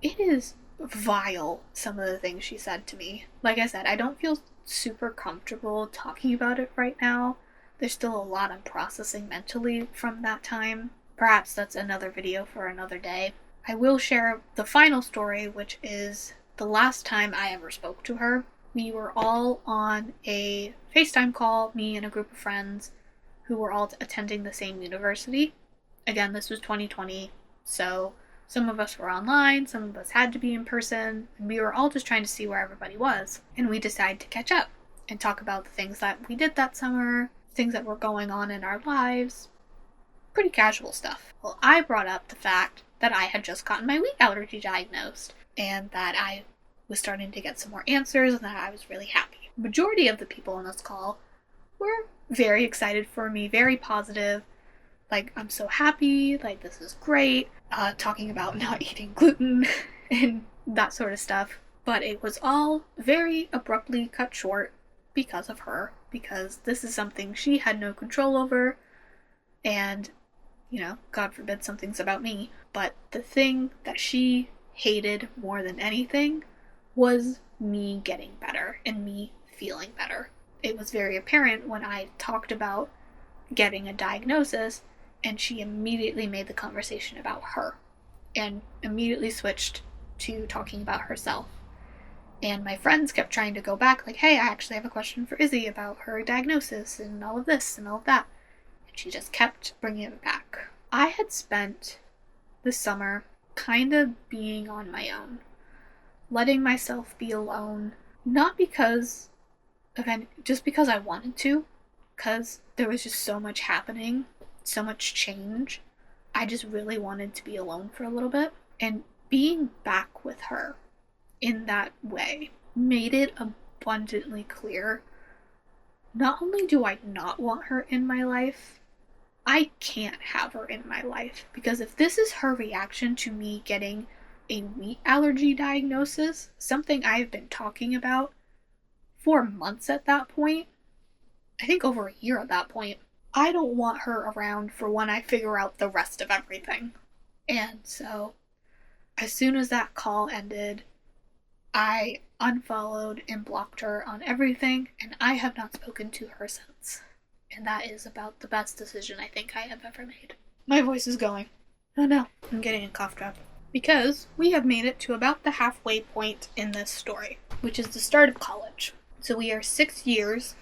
it is vile, some of the things she said to me. Like I said, I don't feel super comfortable talking about it right now. There's still a lot I'm processing mentally from that time. Perhaps that's another video for another day. I will share the final story, which is the last time I ever spoke to her. We were all on a FaceTime call, me and a group of friends who were all attending the same university. Again, this was 2020, so some of us were online, some of us had to be in person, and we were all just trying to see where everybody was. And we decided to catch up and talk about the things that we did that summer, things that were going on in our lives. Pretty casual stuff. Well, I brought up the fact that I had just gotten my wheat allergy diagnosed and that I was starting to get some more answers and that I was really happy. The majority of the people on this call were very excited for me, very positive. Like, I'm so happy, like, this is great. Talking about not eating gluten and that sort of stuff. But it was all very abruptly cut short because of her, because this is something she had no control over. And, God forbid something's about me. But the thing that she hated more than anything was me getting better and me feeling better. It was very apparent when I talked about getting a diagnosis, and she immediately made the conversation about her and immediately switched to talking about herself. And my friends kept trying to go back, like, hey, I actually have a question for Izzy about her diagnosis and all of this and all of that. And she just kept bringing it back. I had spent the summer kind of being on my own, letting myself be alone, not because of just because I wanted to, because there was just so much happening, so much change. I just really wanted to be alone for a little bit. And being back with her in that way made it abundantly clear, not only do I not want her in my life, I can't have her in my life. Because if this is her reaction to me getting a wheat allergy diagnosis, something I've been talking about for months at that point, I think over a year at that point, I don't want her around for when I figure out the rest of everything. And so, as soon as that call ended, I unfollowed and blocked her on everything, and I have not spoken to her since. And that is about the best decision I think I have ever made. My voice is going. Oh no, I'm getting a cough drop. Because we have made it to about the halfway point in this story, which is the start of college. So we are 6 years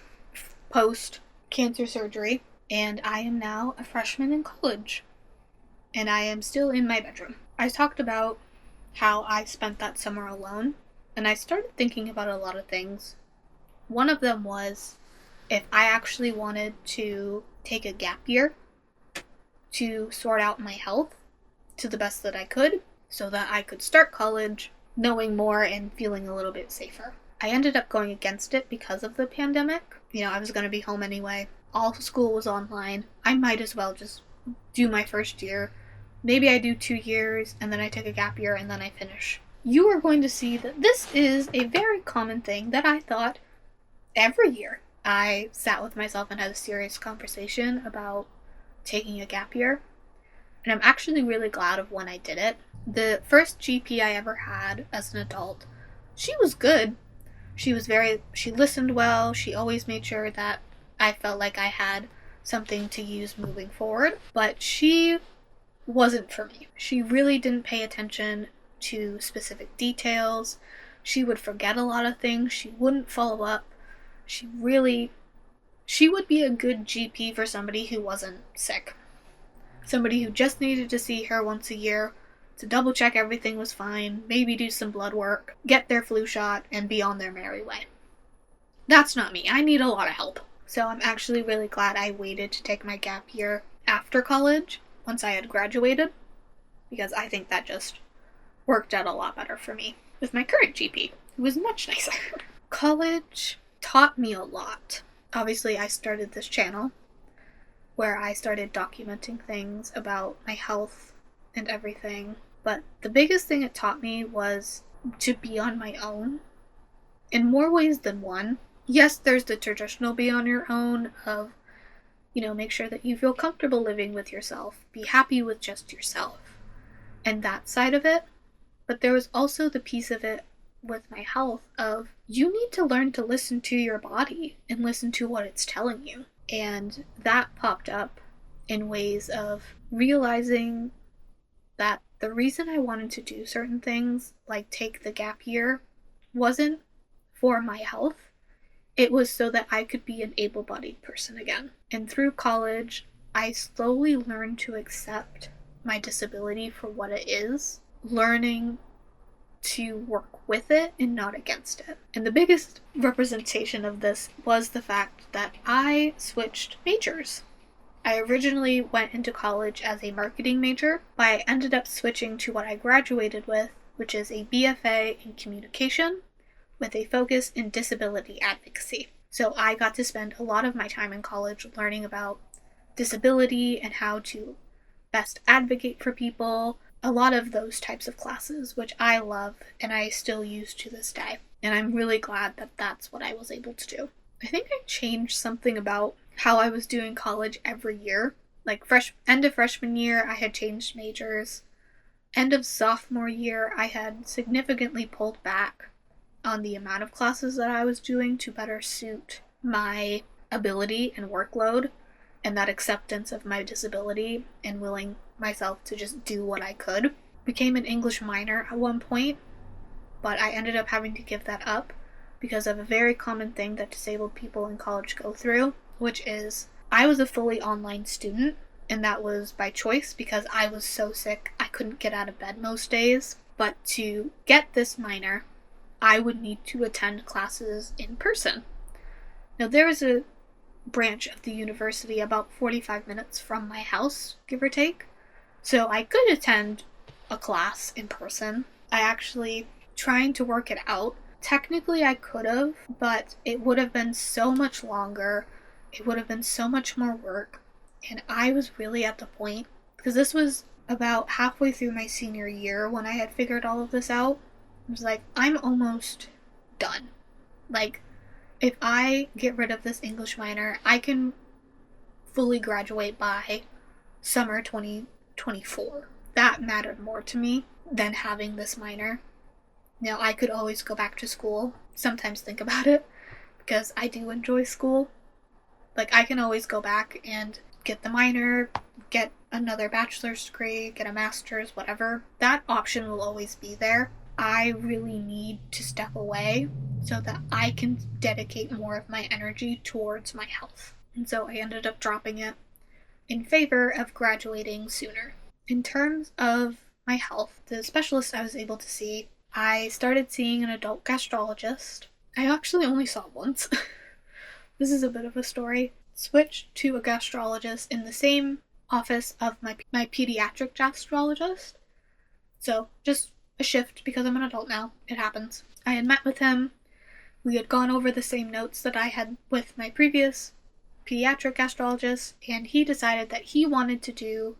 post cancer surgery, and I am now a freshman in college. And I am still in my bedroom. I talked about how I spent that summer alone, and I started thinking about a lot of things. One of them was if I actually wanted to take a gap year to sort out my health to the best that I could, so that I could start college knowing more and feeling a little bit safer. I ended up going against it because of the pandemic. I was going to be home anyway. All school was online. I might as well just do my first year. Maybe I do 2 years, and then I take a gap year, and then I finish. You are going to see that this is a very common thing that I thought every year. I sat with myself and had a serious conversation about taking a gap year. And I'm actually really glad of when I did it. The first GP I ever had as an adult, she was good. She listened well. She always made sure that I felt like I had something to use moving forward. But she wasn't for me. She really didn't pay attention to specific details. She would forget a lot of things. She wouldn't follow up. She would be a good GP for somebody who wasn't sick. Somebody who just needed to see her once a year to double check everything was fine, maybe do some blood work, get their flu shot, and be on their merry way. That's not me. I need a lot of help. So I'm actually really glad I waited to take my gap year after college, once I had graduated, because I think that just worked out a lot better for me with my current GP, who was much nicer. College taught me a lot. Obviously, I started this channel where I started documenting things about my health and everything. But the biggest thing it taught me was to be on my own in more ways than one. Yes, there's the traditional be on your own of, make sure that you feel comfortable living with yourself, be happy with just yourself, and that side of it. But there was also the piece of it with my health of you need to learn to listen to your body and listen to what it's telling you. And that popped up in ways of realizing that the reason I wanted to do certain things, like take the gap year, wasn't for my health. It was so that I could be an able-bodied person again. And through college, I slowly learned to accept my disability for what it is, learning to work with it and not against it. And the biggest representation of this was the fact that I switched majors. I originally went into college as a marketing major, but I ended up switching to what I graduated with, which is a BFA in communication with a focus in disability advocacy. So I got to spend a lot of my time in college learning about disability and how to best advocate for people, a lot of those types of classes, which I love and I still use to this day. And I'm really glad that that's what I was able to do. I think I changed something about how I was doing college every year. Like end of freshman year, I had changed majors. End of sophomore year, I had significantly pulled back on the amount of classes that I was doing to better suit my ability and workload and that acceptance of my disability and willing myself to just do what I could. Became an English minor at one point, but I ended up having to give that up because of a very common thing that disabled people in college go through, which is I was a fully online student, and that was by choice because I was so sick I couldn't get out of bed most days. But to get this minor, I would need to attend classes in person. Now, there is a branch of the university about 45 minutes from my house, give or take, so I could attend a class in person. I actually, trying to work it out, technically I could have, but it would have been so much longer, it would have been so much more work, and I was really at the point, because this was about halfway through my senior year when I had figured all of this out. I was like, I'm almost done. Like, if I get rid of this English minor, I can fully graduate by summer 2024. That mattered more to me than having this minor. Now, I could always go back to school, sometimes think about it, because I do enjoy school. Like, I can always go back and get the minor, get another bachelor's degree, get a master's, whatever. That option will always be there. I really need to step away so that I can dedicate more of my energy towards my health. And so I ended up dropping it in favor of graduating sooner. In terms of my health, the specialist I was able to see, I started seeing an adult gastrologist. I actually only saw once. This is a bit of a story. Switched to a gastrologist in the same office of my pediatric gastrologist. So just a shift because I'm an adult now. It happens. I had met with him. We had gone over the same notes that I had with my previous pediatric gastrologist, and he decided that he wanted to do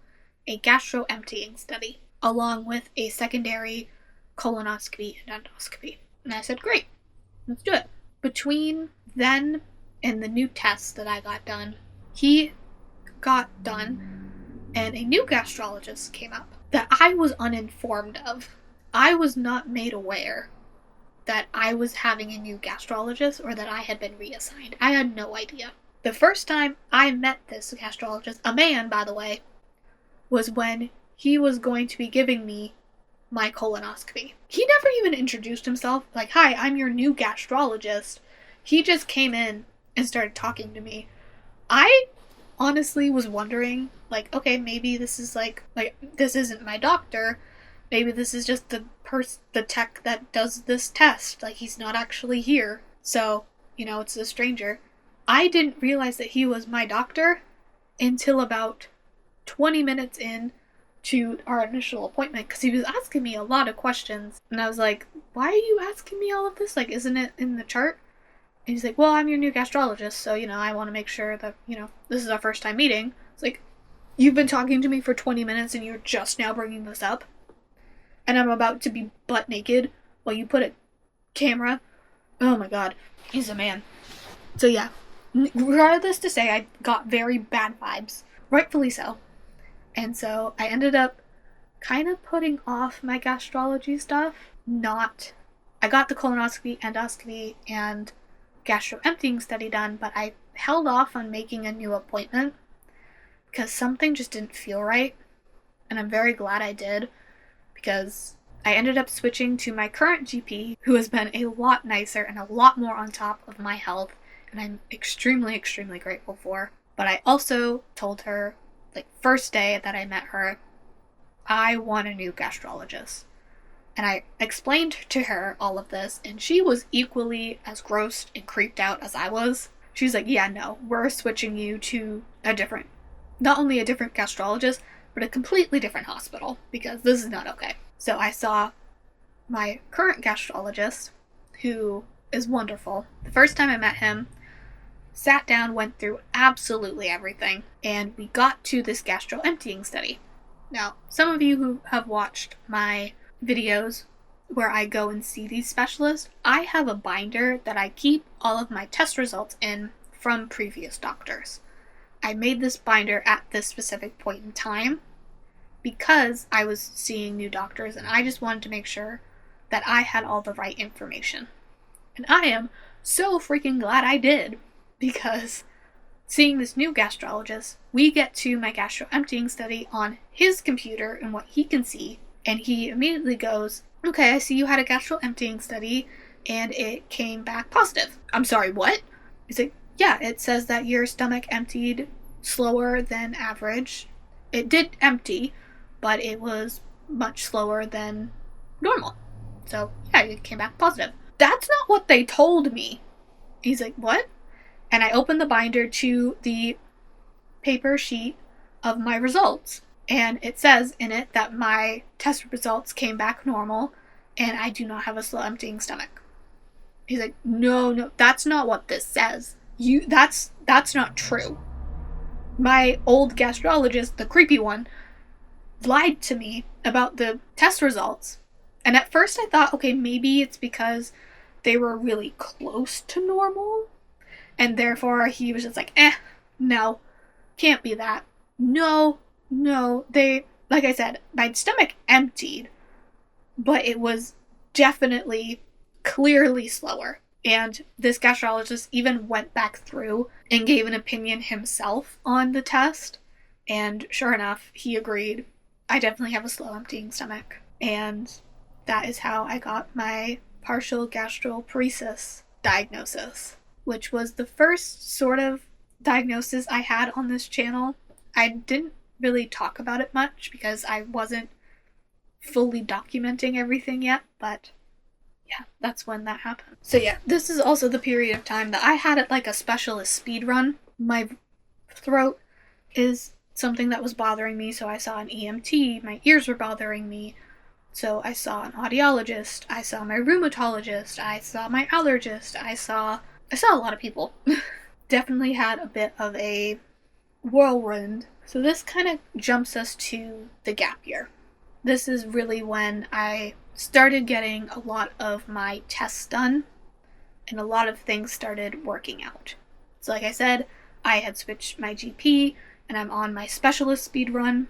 a gastro-emptying study along with a secondary colonoscopy and endoscopy. And I said, great, let's do it. Between then and the new tests that I got done, he got done, and a new gastrologist came up that I was uninformed of. I was not made aware that I was having a new gastrologist or that I had been reassigned. I had no idea. The first time I met this gastrologist, a man, by the way, was when he was going to be giving me my colonoscopy. He never even introduced himself, like, hi, I'm your new gastrologist. He just came in and started talking to me. I honestly was wondering, like, okay, maybe this is like this isn't my doctor. Maybe this is just the tech that does this test. Like, he's not actually here. So, it's a stranger. I didn't realize that he was my doctor until about 20 minutes in to our initial appointment, because he was asking me a lot of questions. And I was like, why are you asking me all of this? Like, isn't it in the chart? And he's like, well, I'm your new gastrologist, so, I want to make sure that, this is our first time meeting. It's like, you've been talking to me for 20 minutes and you're just now bringing this up? And I'm about to be butt naked while you put a camera. Oh my god. He's a man. So yeah. Regardless to say, I got very bad vibes. Rightfully so. And so I ended up kind of putting off my gastrology stuff. I got the colonoscopy, endoscopy, and gastro-emptying study done, but I held off on making a new appointment because something just didn't feel right. And I'm very glad I did. because I ended up switching to my current GP, who has been a lot nicer and a lot more on top of my health, and I'm extremely, extremely grateful for. But I also told her, like, first day that I met her, I want a new gastrologist. And I explained to her all of this, and she was equally as grossed and creeped out as I was. She's like, yeah, no, we're switching you to not only a different gastrologist, but a completely different hospital, because this is not okay. So I saw my current gastrologist, who is wonderful. The first time I met him, sat down, went through absolutely everything, and we got to this gastro emptying study. Now, some of you who have watched my videos where I go and see these specialists, I have a binder that I keep all of my test results in from previous doctors. I made this binder at this specific point in time because I was seeing new doctors, and I just wanted to make sure that I had all the right information. And I am so freaking glad I did, because seeing this new gastrologist, we get to my gastro emptying study on his computer and what he can see, and he immediately goes, okay, I see you had a gastro emptying study and it came back positive. I'm sorry, what? He's like, yeah, it says that your stomach emptied slower than average. It did empty, but it was much slower than normal. So, yeah, it came back positive. That's not what they told me. He's like, what? And I opened the binder to the paper sheet of my results. And it says in it that my test results came back normal and I do not have a slow emptying stomach. He's like, no, that's not what this says. That's not true. My old gastrologist, the creepy one, lied to me about the test results. And at first I thought, okay, maybe it's because they were really close to normal. And therefore he was just like, no, can't be that. No, like I said, my stomach emptied, but it was definitely clearly slower. And this gastrologist even went back through and gave an opinion himself on the test. And sure enough, he agreed. I definitely have a slow emptying stomach. And that is how I got my partial gastroparesis diagnosis, which was the first sort of diagnosis I had on this channel. I didn't really talk about it much because I wasn't fully documenting everything yet, but yeah, that's when that happened. So yeah, this is also the period of time that I had it like a specialist speed run. My throat is something that was bothering me, so I saw an EMT. My ears were bothering me, so I saw an audiologist. I saw my rheumatologist. I saw my allergist. I saw a lot of people. Definitely had a bit of a whirlwind. So this kind of jumps us to the gap year. This is really when I started getting a lot of my tests done and a lot of things started working out. So like I said, I had switched my GP and I'm on my specialist speed run.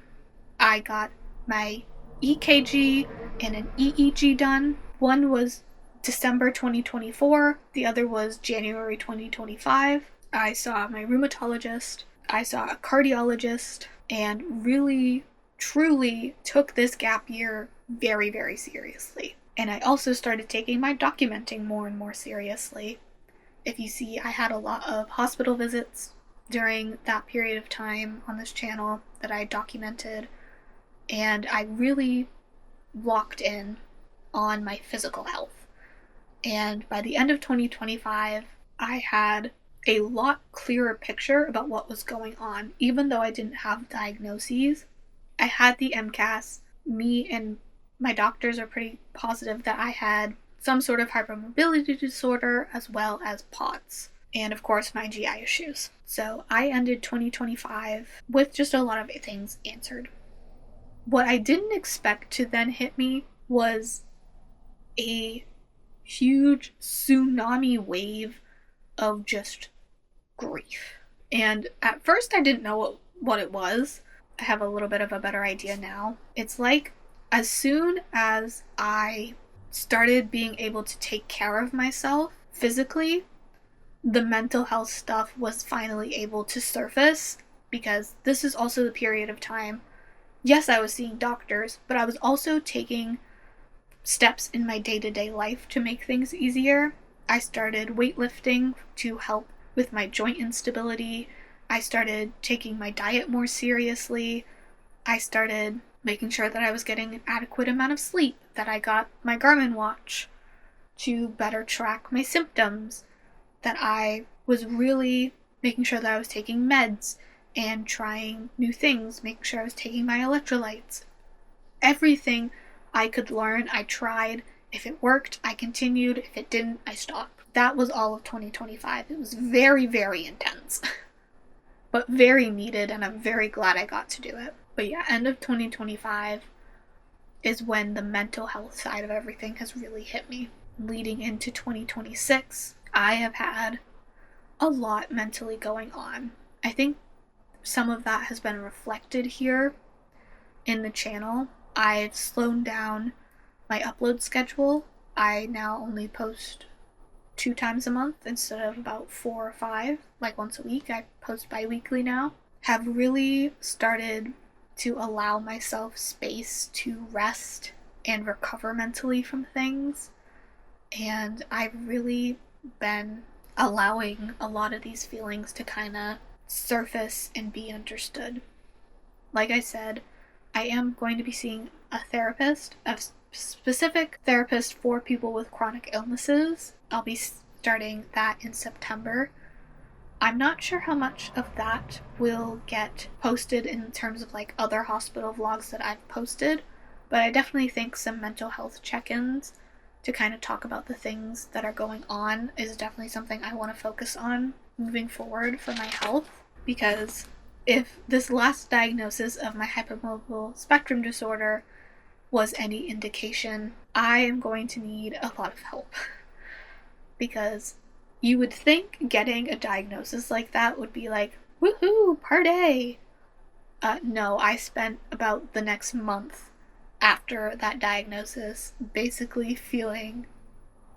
I got my EKG and an EEG done. One was December 2024, the other was January 2025. I saw my rheumatologist, I saw a cardiologist, and really, truly took this gap year very, very seriously. And I also started taking my documenting more and more seriously. If you see, I had a lot of hospital visits during that period of time on this channel that I documented, and I really locked in on my physical health. And by the end of 2025, I had a lot clearer picture about what was going on. Even though I didn't have diagnoses, I had the MCAS. Me and my doctors are pretty positive that I had some sort of hypermobility disorder as well as POTS. And of course, my GI issues. So I ended 2025 with just a lot of things answered. What I didn't expect to then hit me was a huge tsunami wave of just grief. And at first I didn't know what it was. I have a little bit of a better idea now. It's like as soon as I started being able to take care of myself physically, the mental health stuff was finally able to surface, because this is also the period of time Yes, I was seeing doctors, but I was also taking steps in my day-to-day life to make things easier. I started weightlifting to help with my joint instability. I started taking my diet more seriously. I started making sure that I was getting an adequate amount of sleep, that I got my Garmin watch to better track my symptoms, that I was really making sure that I was taking meds and trying new things, making sure I was taking my electrolytes. Everything I could learn, I tried. If it worked, I continued. If it didn't, I stopped. That was all of 2025. It was very, very intense, but very needed, and I'm very glad I got to do it. But yeah, end of 2025 is when the mental health side of everything has really hit me. Leading into 2026, I have had a lot mentally going on. I think some of that has been reflected here in the channel. I've slowed down my upload schedule. I now only post 2 times a month instead of about 4 or 5, like once a week. I post bi-weekly now. Have really started to allow myself space to rest and recover mentally from things. And I've really been allowing a lot of these feelings to kind of surface and be understood. Like I said, I am going to be seeing a therapist, a specific therapist for people with chronic illnesses. I'll be starting that in September. I'm not sure how much of that will get posted in terms of like other hospital vlogs that I've posted, but I definitely think some mental health check-ins to kind of talk about the things that are going on is definitely something I want to focus on moving forward for my health, because if this last diagnosis of my hypermobile spectrum disorder was any indication, I am going to need a lot of help. Because you would think getting a diagnosis like that would be like, woohoo, party! No, I spent about the next month after that diagnosis basically feeling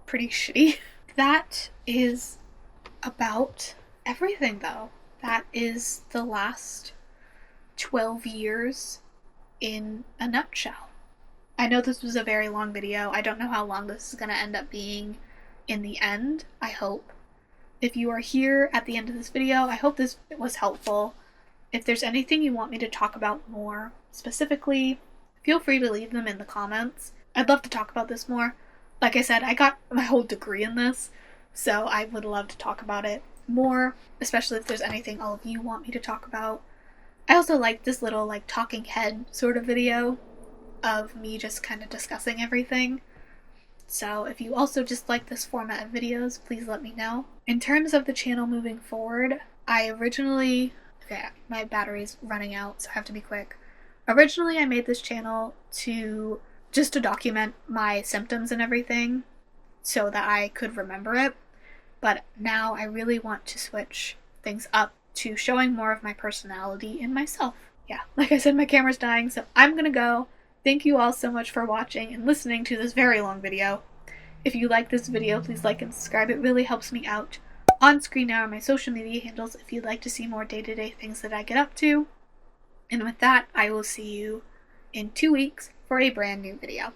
pretty shitty. That is about everything, though. That is the last 12 years in a nutshell. I know this was a very long video. I don't know how long this is going to end up being in the end, I hope. If you are here at the end of this video, I hope this was helpful. If there's anything you want me to talk about more specifically, feel free to leave them in the comments. I'd love to talk about this more. Like I said, I got my whole degree in this, so I would love to talk about it more, especially if there's anything all of you want me to talk about. I also like this little like talking head sort of video of me just kind of discussing everything. So if you also just like this format of videos, please let me know. In terms of the channel moving forward, okay, my battery's running out, so I have to be quick. Originally, I made this channel to document my symptoms and everything so that I could remember it. But now I really want to switch things up to showing more of my personality in myself. Yeah, like I said, my camera's dying, so I'm gonna go. Thank you all so much for watching and listening to this very long video. If you like this video, please like and subscribe. It really helps me out. On screen now are my social media handles if you'd like to see more day-to-day things that I get up to. And with that, I will see you in 2 weeks for a brand new video.